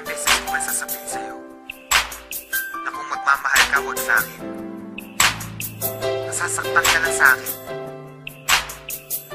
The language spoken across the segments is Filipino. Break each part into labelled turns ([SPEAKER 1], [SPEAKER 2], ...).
[SPEAKER 1] ilang beses ko ba sasabihin sa'yo na kung magmamahal ka, huwag sa'kin. Nasasaktan ka lang sa'kin.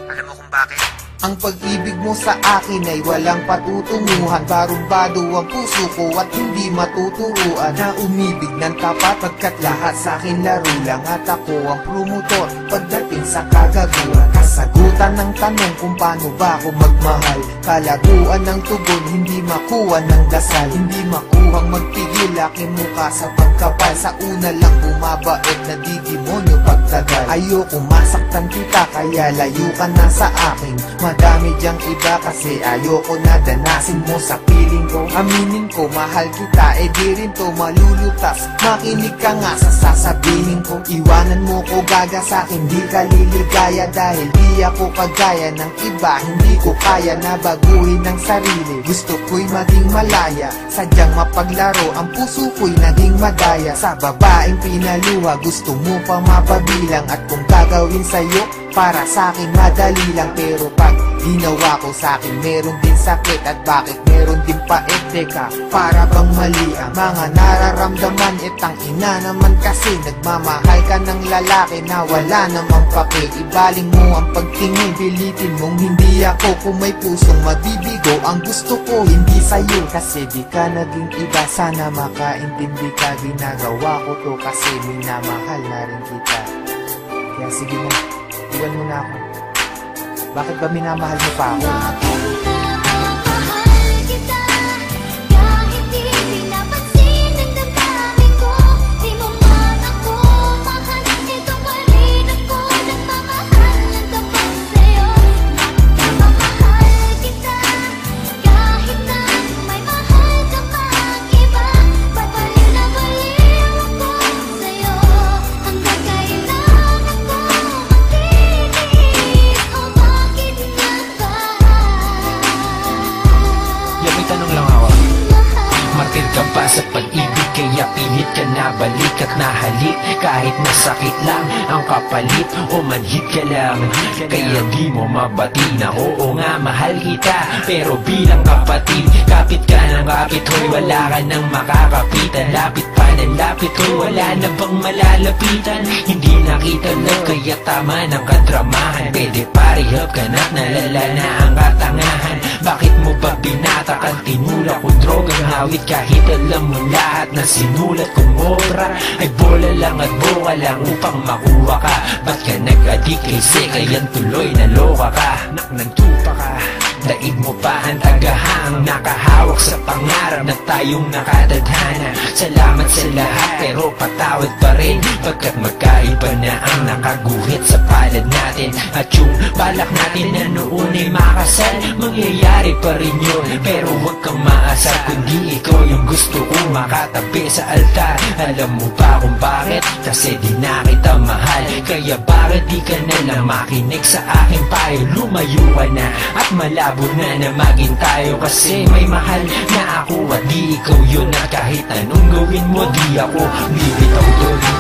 [SPEAKER 1] Alam mo kung bakit?
[SPEAKER 2] Ang pag-ibig mo sa akin ay walang patutunguhan. Barumbado ang puso ko at hindi matuturuan na umibig ng tapat, pagkat lahat sa akin laro lang. At ako ang promotor pagdating sa kagaguhan. Kasagutan ng tanong kung paano ba ako magmahal. Kalaguan ng tugon, hindi makuha ng dasal. Hindi makuhang magpigil aking mukha sa pagkapal. Sa una lang bumabait na didemonyo pagtagal. Ayoko masaktan kita kaya layo ka na sa akin. Madami diyang iba kasi ayoko na danasin mo sa piling ko. Aminin ko mahal kita, di rin to malulutas. Makinig ka nga sa sasabihin ko. Iwanan mo ko gaga sa'kin, di ka liligaya. Dahil di ako kagaya ng iba, hindi ko kaya na baguhin ng sarili. Gusto ko'y maging malaya, sadyang mapaglaro. Ang puso ko'y naging madaya. Sa babaeng pinaluha, gusto mo pa mapabilang. At kung gagawin sa'yo, para sa'kin madali lang. Pero pag ginawa ko sa'kin, meron din sakit. At bakit meron din pait? Teka, para bang mali ang mga nararamdaman? Itang ina naman kasi nagmamahal ka ng lalaki na wala namang pake. Ibaling mo ang pagtingin, pilitin mong hindi ako. Kung may pusong mabibigo, ang gusto ko hindi sa'yo. Kasi di ka naging iba, sana makaintindi ka. Ginagawa ko to kasi minamahal na rin kita. Kaya sige na, iwan mo na ako. Bakit ba minamahal mo pa ako?
[SPEAKER 3] Martir ka ba sa pag-ibig, kaya pilit ka na balik at nahalik? Kahit masakit lang ang kapalit o manhid ka lang, kaya di mo mabati na oo nga mahal kita. Pero bilang kapatid, kapit ka ng kapit, hoy wala ka nang makakapitan. Lapit pa ng lapit, hoy wala na bang malalapitan? Hindi nakita lang kaya tama ng kadramahan. Pwede parihap ka na't nalala na ang katangahan. Bakit mo ba binatakan, tinulak kong drogang hawit? Kahit alam mo lahat na sinulat kong obra ay bola lang at boka lang upang makuha ka. Ba't ka nag-adik kay Sekayan, tuloy naloka ka? Nagtupa ka, daig mo pa ang tagahang nakahawak sa pangarap na tayong nakatadhana. Salamat sa lahat pero patawad pa rin, pagkat magkaiba na ang nakaguhit sa palad natin. At yung balak natin na noon ay makasal, mangyayari pa rin yun. Pero huwag kang maasar kundi ikaw yung gusto kong makatabi sa altar. Alam mo ba kung bakit? Kasi di na kita mahal. Kaya bakit di ka na lang makinig sa aking payo? Lumayo ka na at malabo na maging tayo. Kasi may mahal na ako at di ikaw yun. At kahit anong gawin mo, di ako bibitaw doon.